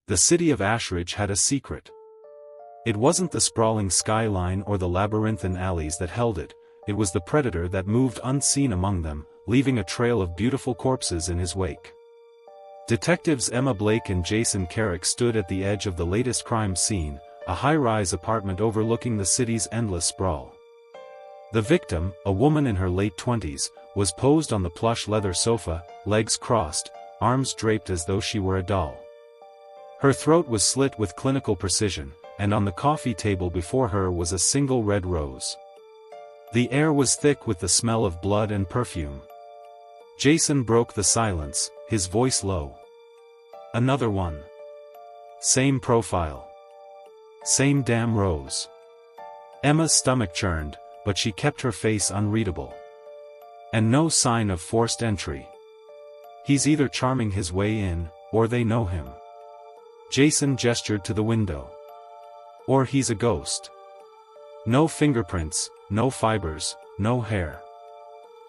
The city of Ashridge had a secret. It wasn't the sprawling skyline or the labyrinthine alleys that held it, it was the predator that moved unseen among them, leaving a trail of beautiful corpses in his wake. Detectives Emma Blake and Jason Carrick stood at the edge of the latest crime scene, a high-rise apartment overlooking the city's endless sprawl. The victim, a woman in her late 20s, was posed on the plush leather sofa, legs crossed, arms draped as though she were a doll. Her throat was slit with clinical precision, and on the coffee table before her was a single red rose. The air was thick with the smell of blood and perfume. Jason broke the silence, his voice low. Another one. Same profile. Same damn rose. Emma's stomach churned, but she kept her face unreadable. And no sign of forced entry. He's either charming his way in, or they know him. Jason gestured to the window. Or he's a ghost. No fingerprints, no fibers, no hair.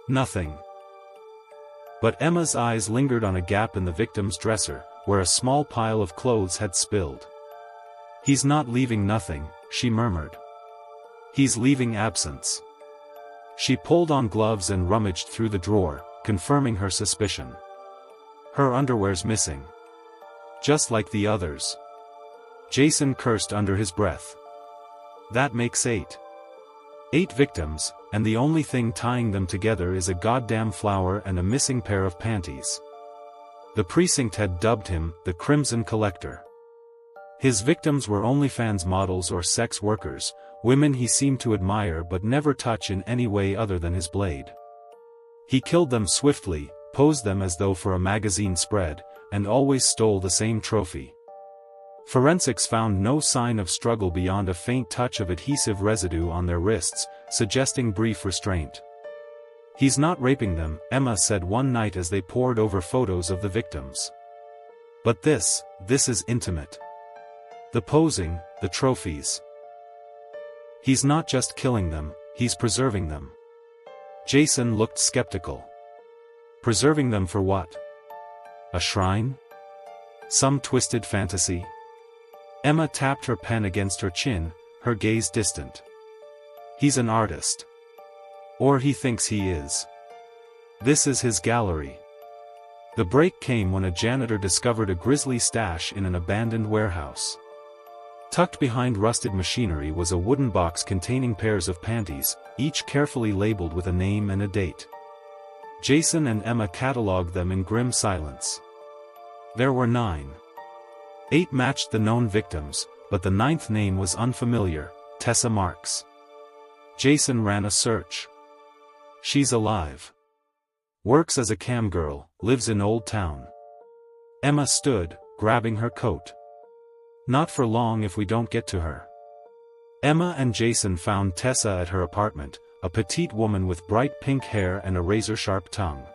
Nothing. But Emma's eyes lingered on a gap in the victim's dresser, where a small pile of clothes had spilled. He's not leaving nothing, she murmured. He's leaving absence. She pulled on gloves and rummaged through the drawer, confirming her suspicion. Her underwear's missing. Just like the others. Jason cursed under his breath. That makes 8. 8 victims, and the only thing tying them together is a goddamn flower and a missing pair of panties. The precinct had dubbed him the Crimson Collector. His victims were OnlyFans models or sex workers, women he seemed to admire but never touch in any way other than his blade. He killed them swiftly, posed them as though for a magazine spread, and always stole the same trophy. Forensics found no sign of struggle beyond a faint touch of adhesive residue on their wrists, suggesting brief restraint. He's not raping them, Emma said one night as they pored over photos of the victims. But this is intimate. The posing, the trophies. He's not just killing them, he's preserving them. Jason looked skeptical. Preserving them for what? A shrine? Some twisted fantasy? Emma tapped her pen against her chin, her gaze distant. He's an artist. Or he thinks he is. This is his gallery. The break came when a janitor discovered a grisly stash in an abandoned warehouse. Tucked behind rusted machinery was a wooden box containing pairs of panties, each carefully labeled with a name and a date. Jason and Emma catalogued them in grim silence. There were 9. 8 matched the known victims, but the 9th name was unfamiliar, Tessa Marks. Jason ran a search. She's alive. Works as a cam girl, lives in Old Town. Emma stood, grabbing her coat. Not for long if we don't get to her. Emma and Jason found Tessa at her apartment, a petite woman with bright pink hair and a razor-sharp tongue.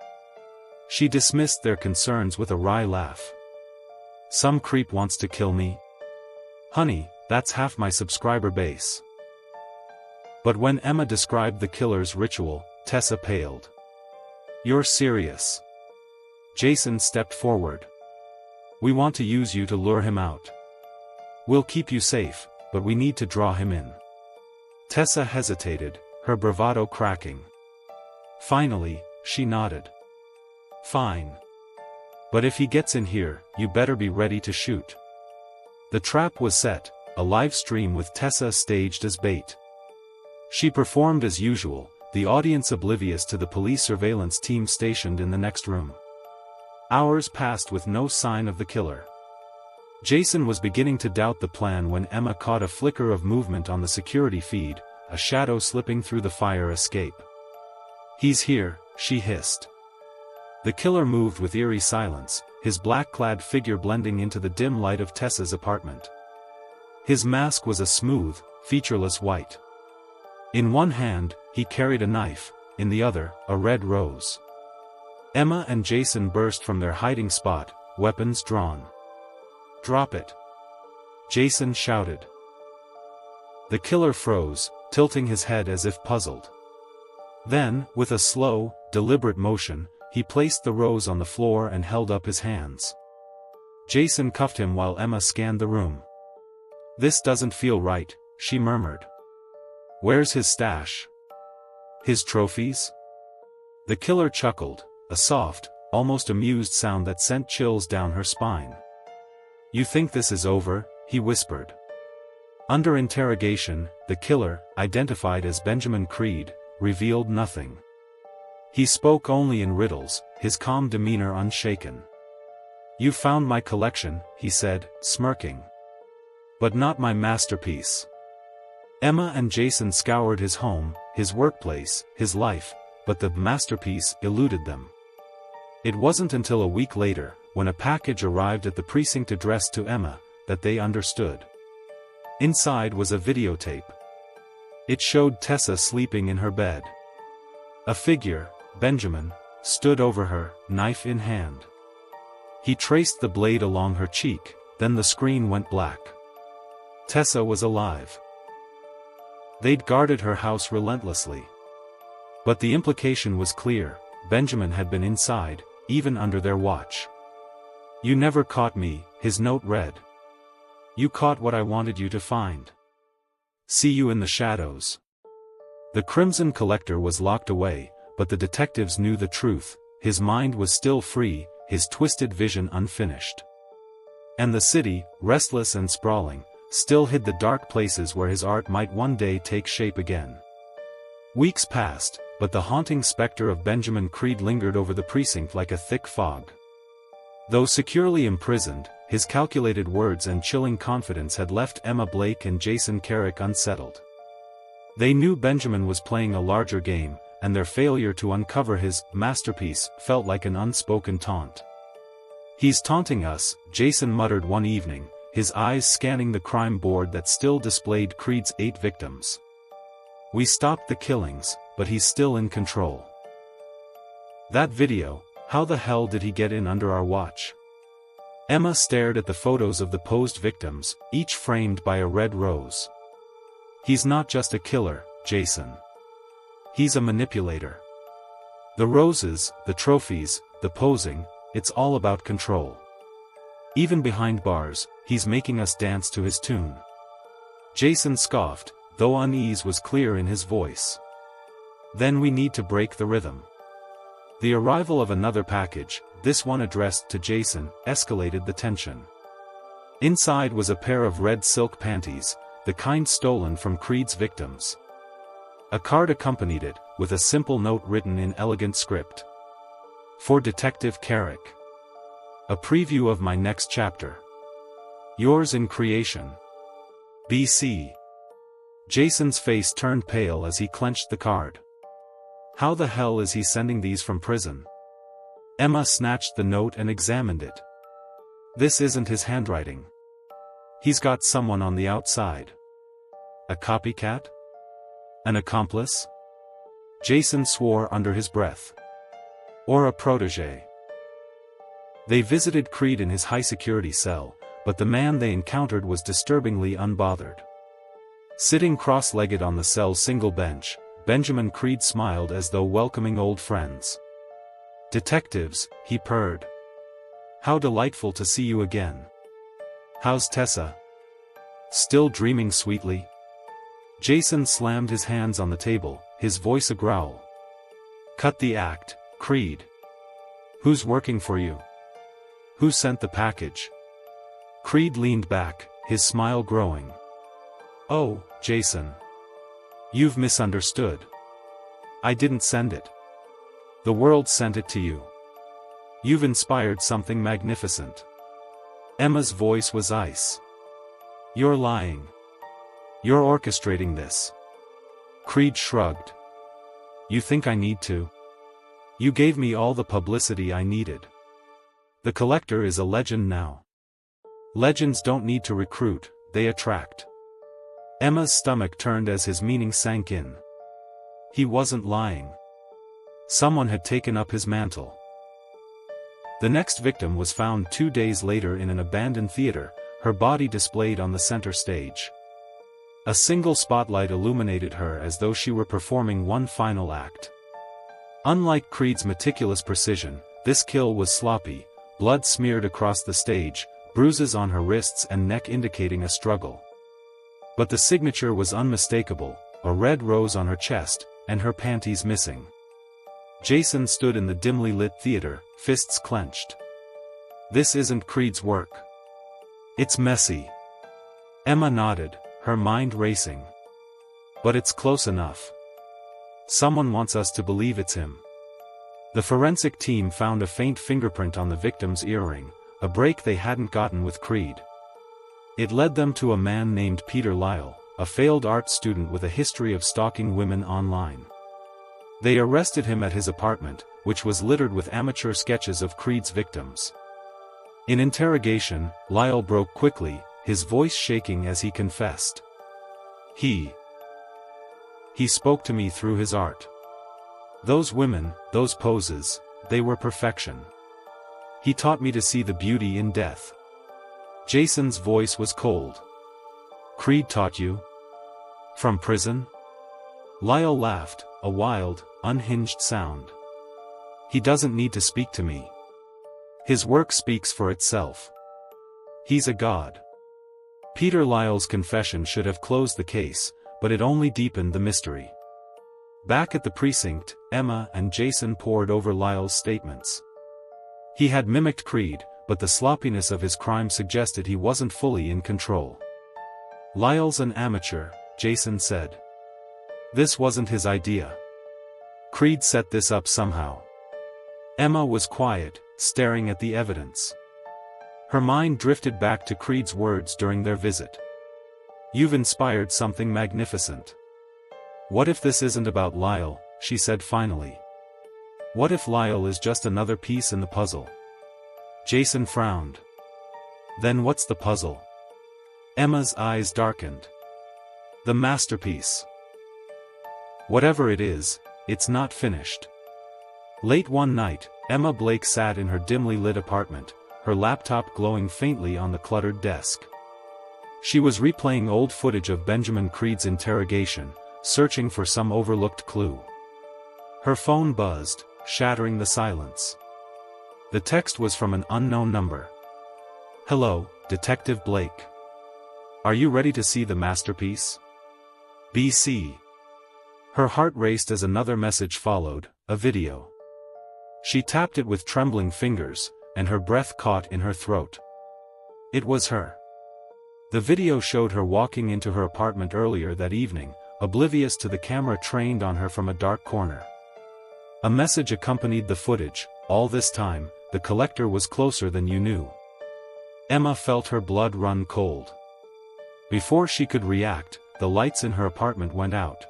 She dismissed their concerns with a wry laugh. Some creep wants to kill me? Honey, that's half my subscriber base. But when Emma described the killer's ritual, Tessa paled. You're serious? Jason stepped forward. We want to use you to lure him out. We'll keep you safe, but we need to draw him in. Tessa hesitated, her bravado cracking. Finally, she nodded. Fine. But if he gets in here, you better be ready to shoot. The trap was set, a live stream with Tessa staged as bait. She performed as usual, the audience oblivious to the police surveillance team stationed in the next room. Hours passed with no sign of the killer. Jason was beginning to doubt the plan when Emma caught a flicker of movement on the security feed, a shadow slipping through the fire escape. He's here, she hissed. The killer moved with eerie silence, his black-clad figure blending into the dim light of Tessa's apartment. His mask was a smooth, featureless white. In one hand, he carried a knife, in the other, a red rose. Emma and Jason burst from their hiding spot, weapons drawn. Drop it! Jason shouted. The killer froze, tilting his head as if puzzled. Then, with a slow, deliberate motion, he placed the rose on the floor and held up his hands. Jason cuffed him while Emma scanned the room. "This doesn't feel right," she murmured. "Where's his stash? His trophies?" The killer chuckled, a soft, almost amused sound that sent chills down her spine. "You think this is over?" he whispered. Under interrogation, the killer, identified as Benjamin Creed, revealed nothing. He spoke only in riddles, his calm demeanor unshaken. "You found my collection," he said, smirking. "But not my masterpiece." Emma and Jason scoured his home, his workplace, his life, but the masterpiece eluded them. It wasn't until a week later, when a package arrived at the precinct addressed to Emma, that they understood. Inside was a videotape. It showed Tessa sleeping in her bed. A figure, Benjamin, stood over her, knife in hand. He traced the blade along her cheek, then the screen went black. Tessa was alive. They'd guarded her house relentlessly. But the implication was clear: Benjamin had been inside, even under their watch. "You never caught me," his note read. "You caught what I wanted you to find. See you in the shadows." The Crimson Collector was locked away, but the detectives knew the truth: his mind was still free, his twisted vision unfinished. And the city, restless and sprawling, still hid the dark places where his art might one day take shape again. Weeks passed, but the haunting specter of Benjamin Creed lingered over the precinct like a thick fog. Though securely imprisoned, his calculated words and chilling confidence had left Emma Blake and Jason Carrick unsettled. They knew Benjamin was playing a larger game, and their failure to uncover his masterpiece felt like an unspoken taunt. "He's taunting us," Jason muttered one evening, his eyes scanning the crime board that still displayed Creed's 8 victims. "We stopped the killings, but he's still in control." That video, how the hell did he get in under our watch? Emma stared at the photos of the posed victims, each framed by a red rose. "He's not just a killer, Jason. He's a manipulator. The roses, the trophies, the posing, it's all about control. Even behind bars, he's making us dance to his tune." Jason scoffed, though unease was clear in his voice. "Then we need to break the rhythm." The arrival of another package, this one addressed to Jason, escalated the tension. Inside was a pair of red silk panties, the kind stolen from Creed's victims. A card accompanied it, with a simple note written in elegant script. "For Detective Carrick. A preview of my next chapter. Yours in creation. B.C." Jason's face turned pale as he clenched the card. How the hell is he sending these from prison? Emma snatched the note and examined it. This isn't his handwriting. He's got someone on the outside. A copycat? An accomplice? Jason swore under his breath. Or a protégé. They visited Creed in his high-security cell, but the man they encountered was disturbingly unbothered. Sitting cross-legged on the cell's single bench, Benjamin Creed smiled as though welcoming old friends. "Detectives," he purred. "How delightful to see you again. How's Tessa? Still dreaming sweetly?" Jason slammed his hands on the table, his voice a growl. "Cut the act, Creed. Who's working for you? Who sent the package?" Creed leaned back, his smile growing. "Oh, Jason. You've misunderstood. I didn't send it. The world sent it to you. You've inspired something magnificent." Emma's voice was ice. "You're lying. You're orchestrating this." Creed shrugged. "You think I need to? You gave me all the publicity I needed. The Collector is a legend now. Legends don't need to recruit, they attract." Emma's stomach turned as his meaning sank in. He wasn't lying. Someone had taken up his mantle. The next victim was found 2 days later in an abandoned theater, her body displayed on the center stage. A single spotlight illuminated her as though she were performing one final act. Unlike Creed's meticulous precision, this kill was sloppy, blood smeared across the stage, bruises on her wrists and neck indicating a struggle. But the signature was unmistakable, a red rose on her chest, and her panties missing. Jason stood in the dimly lit theater, fists clenched. This isn't Creed's work. It's messy. Emma nodded, her mind racing. But it's close enough. Someone wants us to believe it's him. The forensic team found a faint fingerprint on the victim's earring, a break they hadn't gotten with Creed. It led them to a man named Peter Lyle, a failed art student with a history of stalking women online. They arrested him at his apartment, which was littered with amateur sketches of Creed's victims. In interrogation, Lyle broke quickly, his voice shaking as he confessed. He spoke to me through his art. Those women, those poses, they were perfection. He taught me to see the beauty in death. Jason's voice was cold. Creed taught you? From prison? Lyle laughed, a wild, unhinged sound. He doesn't need to speak to me. His work speaks for itself. He's a god. Peter Lyle's confession should have closed the case, but it only deepened the mystery. Back at the precinct, Emma and Jason pored over Lyle's statements. He had mimicked Creed, but the sloppiness of his crime suggested he wasn't fully in control. Lyle's an amateur, Jason said. This wasn't his idea. Creed set this up somehow. Emma was quiet, staring at the evidence. Her mind drifted back to Creed's words during their visit. You've inspired something magnificent. What if this isn't about Lyle, she said finally. What if Lyle is just another piece in the puzzle? Jason frowned. Then what's the puzzle? Emma's eyes darkened. The masterpiece. Whatever it is, it's not finished. Late one night, Emma Blake sat in her dimly lit apartment, her laptop glowing faintly on the cluttered desk. She was replaying old footage of Benjamin Creed's interrogation, searching for some overlooked clue. Her phone buzzed, shattering the silence. The text was from an unknown number. Hello, Detective Blake. Are you ready to see the masterpiece? BC. Her heart raced as another message followed, a video. She tapped it with trembling fingers, and her breath caught in her throat. It was her. The video showed her walking into her apartment earlier that evening, oblivious to the camera trained on her from a dark corner. A message accompanied the footage. All this time, the collector was closer than you knew. Emma felt her blood run cold. Before she could react, the lights in her apartment went out.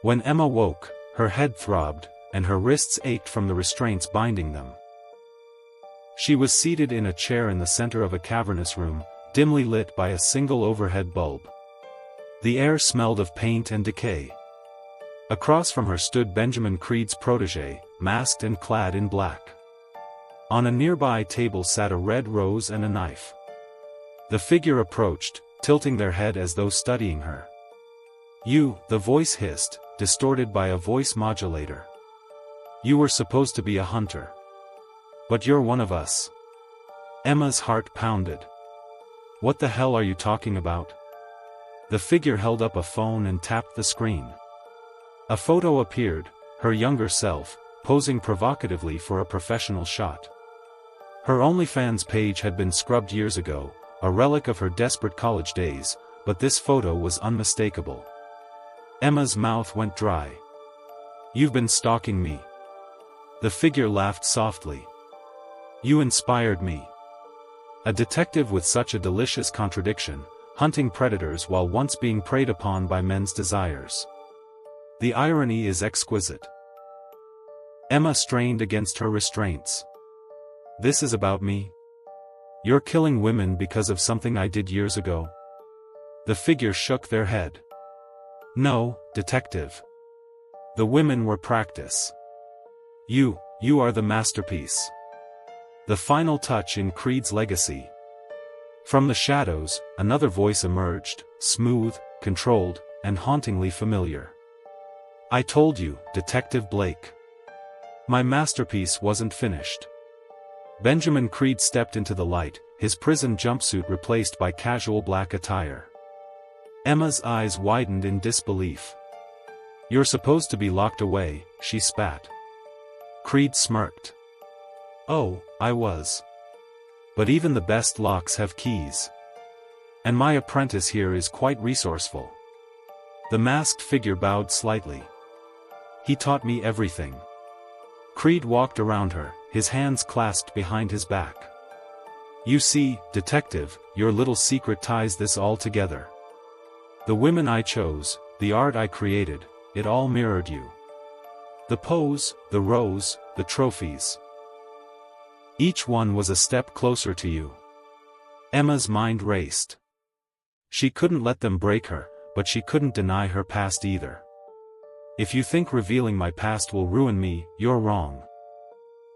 When Emma woke, her head throbbed, and her wrists ached from the restraints binding them. She was seated in a chair in the center of a cavernous room, dimly lit by a single overhead bulb. The air smelled of paint and decay. Across from her stood Benjamin Creed's protégé, masked and clad in black. On a nearby table sat a red rose and a knife. The figure approached, tilting their head as though studying her. You, the voice hissed, distorted by a voice modulator. You were supposed to be a hunter. But you're one of us. Emma's heart pounded. What the hell are you talking about? The figure held up a phone and tapped the screen. A photo appeared, her younger self, posing provocatively for a professional shot. Her OnlyFans page had been scrubbed years ago, a relic of her desperate college days, but this photo was unmistakable. Emma's mouth went dry. You've been stalking me. The figure laughed softly. You inspired me. A detective with such a delicious contradiction, hunting predators while once being preyed upon by men's desires. The irony is exquisite. Emma strained against her restraints. This is about me? You're killing women because of something I did years ago? The figure shook their head. No, detective. The women were practice. You are the masterpiece. The final touch in Creed's legacy. From the shadows, another voice emerged, smooth, controlled, and hauntingly familiar. I told you, Detective Blake. My masterpiece wasn't finished. Benjamin Creed stepped into the light, his prison jumpsuit replaced by casual black attire. Emma's eyes widened in disbelief. "You're supposed to be locked away," she spat. Creed smirked. "Oh, I was. But even the best locks have keys. And my apprentice here is quite resourceful." The masked figure bowed slightly. "He taught me everything." Creed walked around her, his hands clasped behind his back. "You see, detective, your little secret ties this all together. The women I chose, the art I created, it all mirrored you. The pose, the rose, the trophies. Each one was a step closer to you." Emma's mind raced. She couldn't let them break her, but she couldn't deny her past either. "If you think revealing my past will ruin me, you're wrong.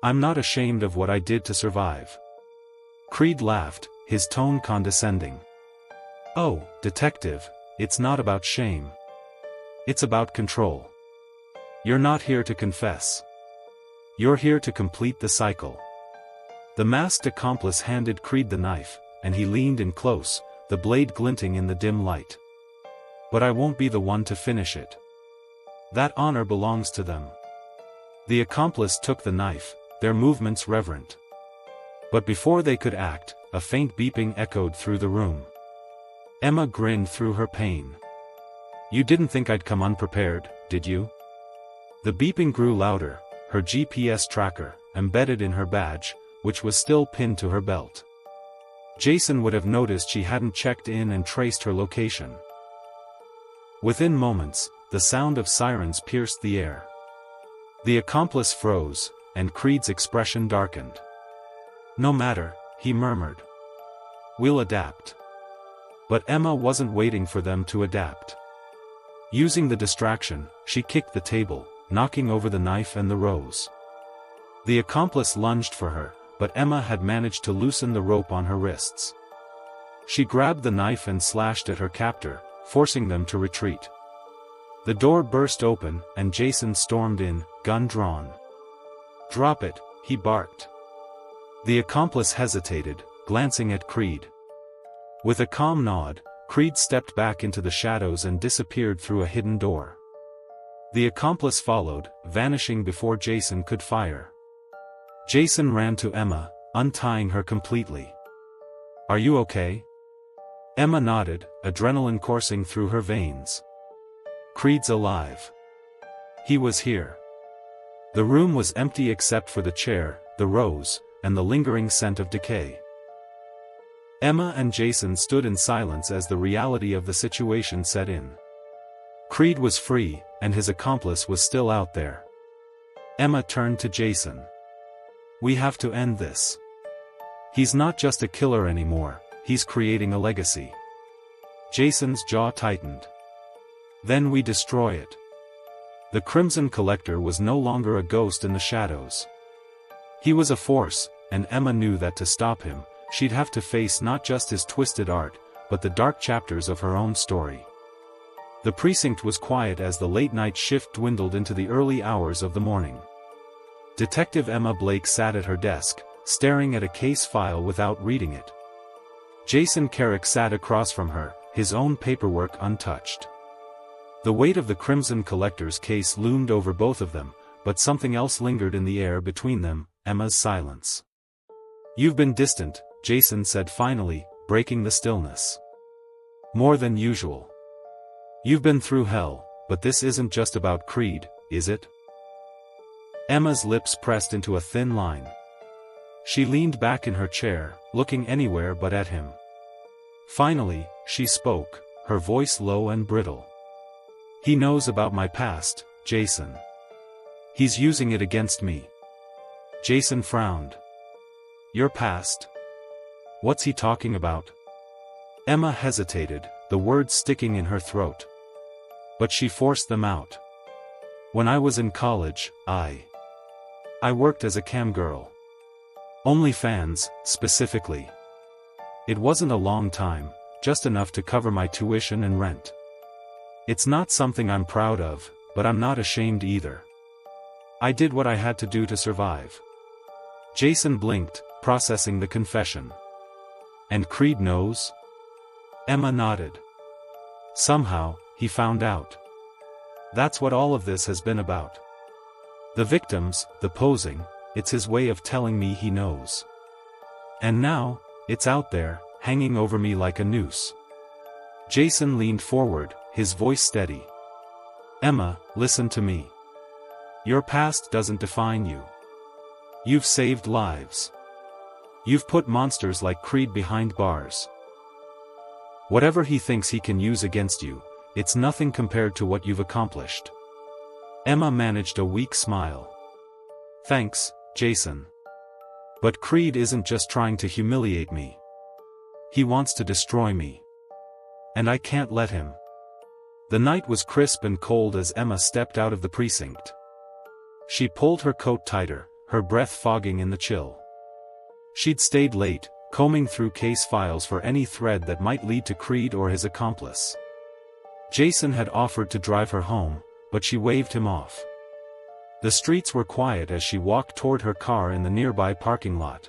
I'm not ashamed of what I did to survive." Creed laughed, his tone condescending. "Oh, detective, it's not about shame. It's about control. You're not here to confess. You're here to complete the cycle." The masked accomplice handed Creed the knife, and he leaned in close, the blade glinting in the dim light. "But I won't be the one to finish it. That honor belongs to them." The accomplice took the knife, their movements reverent. But before they could act, a faint beeping echoed through the room. Emma grinned through her pain. "You didn't think I'd come unprepared, did you?" The beeping grew louder, her GPS tracker, embedded in her badge, which was still pinned to her belt. Jason would have noticed she hadn't checked in and traced her location. Within moments, the sound of sirens pierced the air. The accomplice froze, and Creed's expression darkened. "No matter," he murmured. "We'll adapt." But Emma wasn't waiting for them to adapt. Using the distraction, she kicked the table, knocking over the knife and the rose. The accomplice lunged for her, but Emma had managed to loosen the rope on her wrists. She grabbed the knife and slashed at her captor, forcing them to retreat. The door burst open, and Jason stormed in, gun drawn. "Drop it," he barked. The accomplice hesitated, glancing at Creed. With a calm nod, Creed stepped back into the shadows and disappeared through a hidden door. The accomplice followed, vanishing before Jason could fire. Jason ran to Emma, untying her completely. "Are you okay?" Emma nodded, adrenaline coursing through her veins. "Creed's alive. He was here." The room was empty except for the chair, the rose, and the lingering scent of decay. Emma and Jason stood in silence as the reality of the situation set in. Creed was free, and his accomplice was still out there. Emma turned to Jason. "We have to end this. He's not just a killer anymore, he's creating a legacy." Jason's jaw tightened. "Then we destroy it." The Crimson Collector was no longer a ghost in the shadows. He was a force, and Emma knew that to stop him, she'd have to face not just his twisted art, but the dark chapters of her own story. The precinct was quiet as the late-night shift dwindled into the early hours of the morning. Detective Emma Blake sat at her desk, staring at a case file without reading it. Jason Carrick sat across from her, his own paperwork untouched. The weight of the Crimson Collector's case loomed over both of them, but something else lingered in the air between them, Emma's silence. "You've been distant," Jason said finally, breaking the stillness. "More than usual. You've been through hell, but this isn't just about Creed, is it?" Emma's lips pressed into a thin line. She leaned back in her chair, looking anywhere but at him. Finally, she spoke, her voice low and brittle. "He knows about my past, Jason. He's using it against me." Jason frowned. "Your past? What's he talking about?" Emma hesitated, the words sticking in her throat. But she forced them out. "When I was in college, I worked as a cam girl. OnlyFans, specifically. It wasn't a long time, just enough to cover my tuition and rent. It's not something I'm proud of, but I'm not ashamed either. I did what I had to do to survive." Jason blinked, processing the confession. And Creed knows? Emma nodded. Somehow, he found out. That's what all of this has been about. The victims, the posing, it's his way of telling me he knows. And now, it's out there, hanging over me like a noose. Jason leaned forward, his voice steady. Emma, listen to me. Your past doesn't define you. You've saved lives. You've put monsters like Creed behind bars. Whatever he thinks he can use against you, it's nothing compared to what you've accomplished. Emma managed a weak smile. Thanks, Jason. But Creed isn't just trying to humiliate me. He wants to destroy me. And I can't let him. The night was crisp and cold as Emma stepped out of the precinct. She pulled her coat tighter, her breath fogging in the chill. She'd stayed late, combing through case files for any thread that might lead to Creed or his accomplice. Jason had offered to drive her home, but she waved him off. The streets were quiet as she walked toward her car in the nearby parking lot.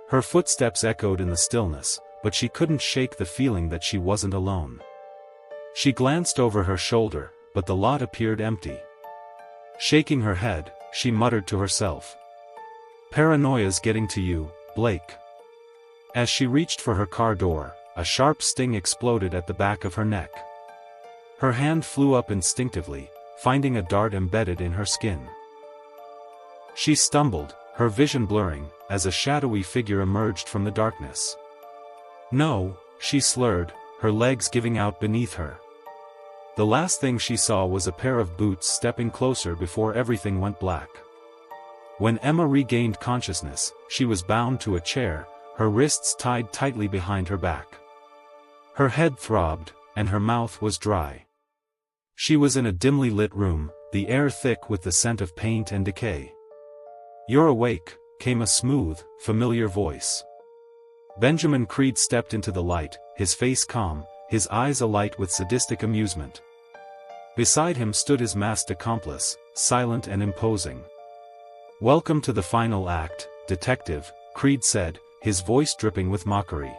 Her footsteps echoed in the stillness, but she couldn't shake the feeling that she wasn't alone. She glanced over her shoulder, but the lot appeared empty. Shaking her head, she muttered to herself. Paranoia's getting to you, Blake. As she reached for her car door, a sharp sting exploded at the back of her neck. Her hand flew up instinctively, finding a dart embedded in her skin. She stumbled, her vision blurring, as a shadowy figure emerged from the darkness. No, she slurred, her legs giving out beneath her. The last thing she saw was a pair of boots stepping closer before everything went black. When Emma regained consciousness, she was bound to a chair, her wrists tied tightly behind her back. Her head throbbed, and her mouth was dry. She was in a dimly lit room, the air thick with the scent of paint and decay. You're awake, came a smooth, familiar voice. Benjamin Creed stepped into the light, his face calm, his eyes alight with sadistic amusement. Beside him stood his masked accomplice, silent and imposing. Welcome to the final act, Detective, Creed said, his voice dripping with mockery.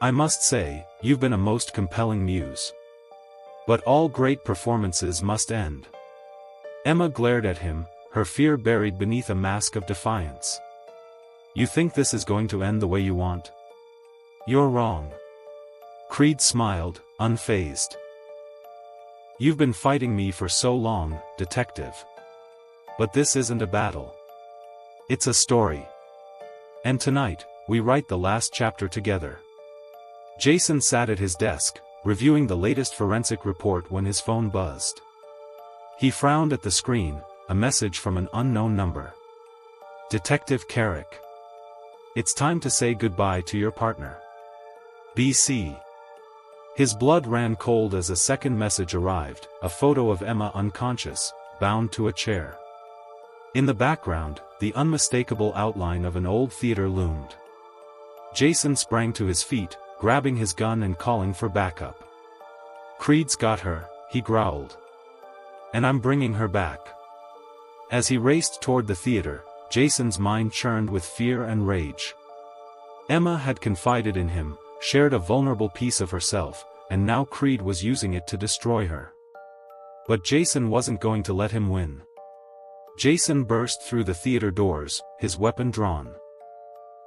I must say, you've been a most compelling muse. But all great performances must end. Emma glared at him, her fear buried beneath a mask of defiance. You think this is going to end the way you want? You're wrong. Creed smiled, unfazed. You've been fighting me for so long, Detective. But this isn't a battle. It's a story. And tonight, we write the last chapter together. Jason sat at his desk, reviewing the latest forensic report when his phone buzzed. He frowned at the screen, a message from an unknown number. Detective Carrick. It's time to say goodbye to your partner. BC. His blood ran cold as a second message arrived, a photo of Emma unconscious, bound to a chair. In the background, the unmistakable outline of an old theater loomed. Jason sprang to his feet, grabbing his gun and calling for backup. Creed's got her, he growled. And I'm bringing her back. As he raced toward the theater, Jason's mind churned with fear and rage. Emma had confided in him, shared a vulnerable piece of herself, and now Creed was using it to destroy her. But Jason wasn't going to let him win. Jason burst through the theater doors, his weapon drawn.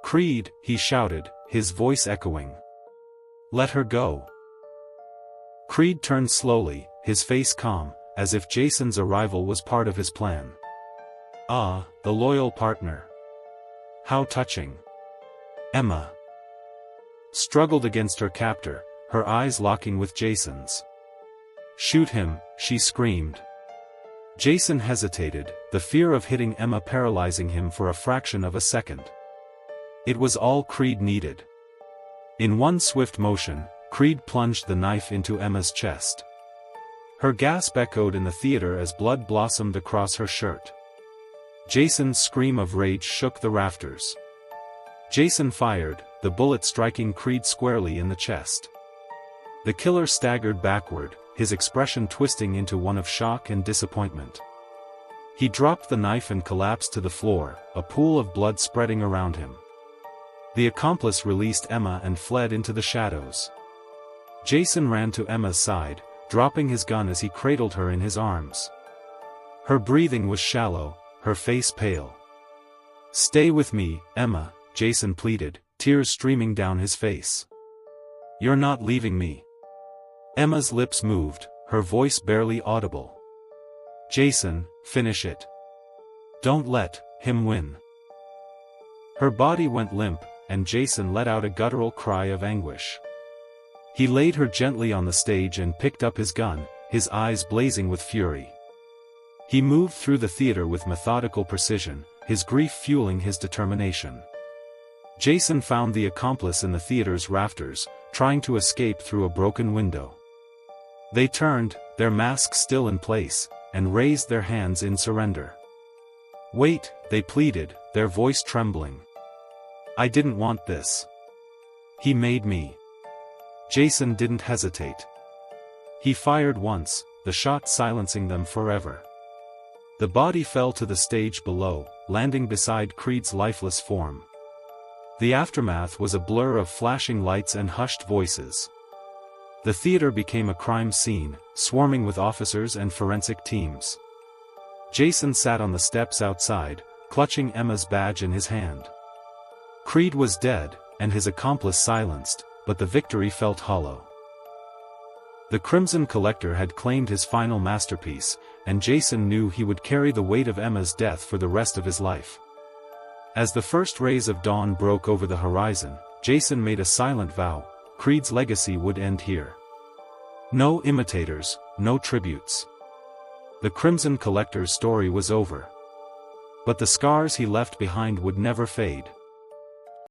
Creed, he shouted, his voice echoing. Let her go. Creed turned slowly, his face calm, as if Jason's arrival was part of his plan. Ah, the loyal partner. How touching. Emma struggled against her captor, her eyes locking with Jason's. Shoot him, she screamed. Jason hesitated, the fear of hitting Emma paralyzing him for a fraction of a second. It was all Creed needed. In one swift motion, Creed plunged the knife into Emma's chest. Her gasp echoed in the theater as blood blossomed across her shirt. Jason's scream of rage shook the rafters. Jason fired, the bullet striking Creed squarely in the chest. The killer staggered backward, his expression twisting into one of shock and disappointment. He dropped the knife and collapsed to the floor, a pool of blood spreading around him. The accomplice released Emma and fled into the shadows. Jason ran to Emma's side, dropping his gun as he cradled her in his arms. Her breathing was shallow, her face pale. "Stay with me, Emma," Jason pleaded, tears streaming down his face. "You're not leaving me." Emma's lips moved, her voice barely audible. "Jason, finish it. Don't let him win." Her body went limp, and Jason let out a guttural cry of anguish. He laid her gently on the stage and picked up his gun, his eyes blazing with fury. He moved through the theater with methodical precision, his grief fueling his determination. Jason found the accomplice in the theater's rafters, trying to escape through a broken window. They turned, their masks still in place, and raised their hands in surrender. "Wait," they pleaded, their voice trembling. "I didn't want this. He made me." Jason didn't hesitate. He fired once, the shot silencing them forever. The body fell to the stage below, landing beside Creed's lifeless form. The aftermath was a blur of flashing lights and hushed voices. The theater became a crime scene, swarming with officers and forensic teams. Jason sat on the steps outside, clutching Emma's badge in his hand. Creed was dead, and his accomplice silenced, but the victory felt hollow. The Crimson Collector had claimed his final masterpiece, and Jason knew he would carry the weight of Emma's death for the rest of his life. As the first rays of dawn broke over the horizon, Jason made a silent vow: Creed's legacy would end here. No imitators, no tributes. The Crimson Collector's story was over. But the scars he left behind would never fade.